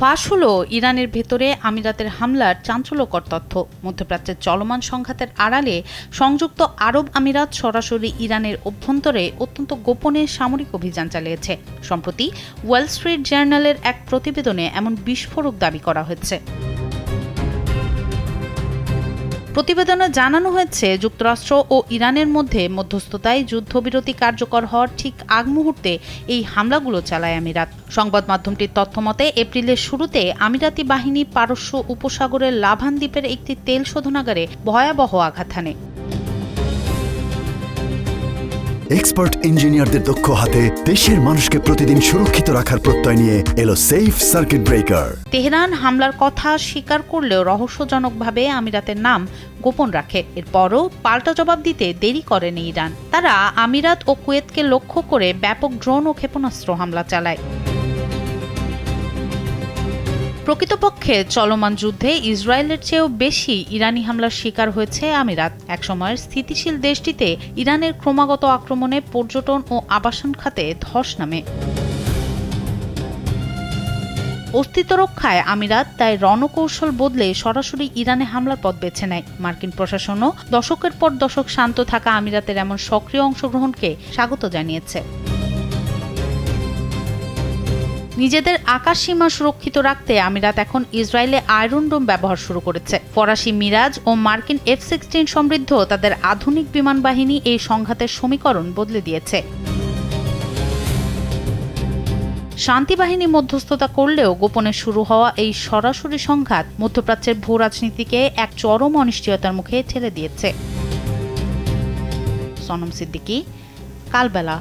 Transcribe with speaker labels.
Speaker 1: ফাঁস হলো ইরানের ভেতরে আমিরাতের হামলার চাঞ্চল্যকর তথ্য। মধ্যপ্রাচ্যের চলমান সংঘাতের আড়ালে সংযুক্ত আরব আমিরাত সরাসরি ইরানের অভ্যন্তরে অত্যন্ত গোপনে সামরিক অভিযান চালিয়েছে। সম্প্রতি ওয়াল স্ট্রিট জার্নালের এক প্রতিবেদনে এমন বিস্ফোরক দাবি করা হয়েছে। প্রতিবেদনে জানানো হয়েছে, যুক্তরাষ্ট্র ও ইরানের মধ্যে মধ্যস্থতায় যুদ্ধবিরতি কার্যকর হওয়ার ঠিক আগ মুহূর্তে এই হামলাগুলো চালায় আমিরাত। সংবাদ মাধ্যমটির তথ্যমতে এপ্রিলের শুরুতে আমিরাতি বাহিনী পারস্য উপসাগরের লাভান দ্বীপের একটি তেল শোধনাগারে ভয়াবহ আঘাত হানে।
Speaker 2: এক্সপার্ট ইঞ্জিনিয়ারদের দক্ষ হাতে দেশের মানুষকে প্রতিদিন সুরক্ষিত রাখার প্রত্যয় নিয়ে এলো সেফ সার্কিট ব্রেকার।
Speaker 1: তেহরান হামলার কথা স্বীকার করলেও রহস্যজনকভাবে আমিরাতের নাম গোপন রাখে। এরপরও পাল্টা জবাব দিতে দেরি করেনি ইরান। তারা আমিরাত ও কুয়েতকে লক্ষ্য করে ব্যাপক ড্রোন ও ক্ষেপণাস্ত্র হামলা চালায়। প্রকৃতপক্ষে চলমান যুদ্ধে ইসরায়েলের চেয়েও বেশি ইরানি হামলার শিকার হয়েছে আমিরাত। একসময়ের স্থিতিশীল দেশটিতে ইরানের ক্রমাগত আক্রমণে পর্যটন ও আবাসন খাতে ধস নামে। অস্তিত্ব রক্ষায় আমিরাত তাই রণকৌশল বদলে সরাসরি ইরানে হামলার পথ বেছে নেয়। মার্কিন প্রশাসনও দশকের পর দশক শান্ত থাকা আমিরাতের এমন সক্রিয় অংশগ্রহণকে স্বাগত জানিয়েছে। নিজেদের আকাশ সীমা সুরক্ষিত রাখতে আমিরাত এখন ইসরায়েলে আয়রন ডোম ব্যবহার শুরু করেছে। ফরাসি মিরাজ ও মার্কিন F-16 সমৃদ্ধ তাদের আধুনিক বিমান বাহিনী এই সংঘাতের সমীকরণ বদলে দিয়েছে। শান্তি বাহিনী মধ্যস্থতা করলেও গোপনে শুরু হওয়া এই সরাসরি সংঘাত মধ্যপ্রাচ্যের ভূ রাজনীতিকে এক চরম অনিশ্চয়তার মুখে ঠেলে দিয়েছে। সনম সিদ্দিকী, কালবেলা।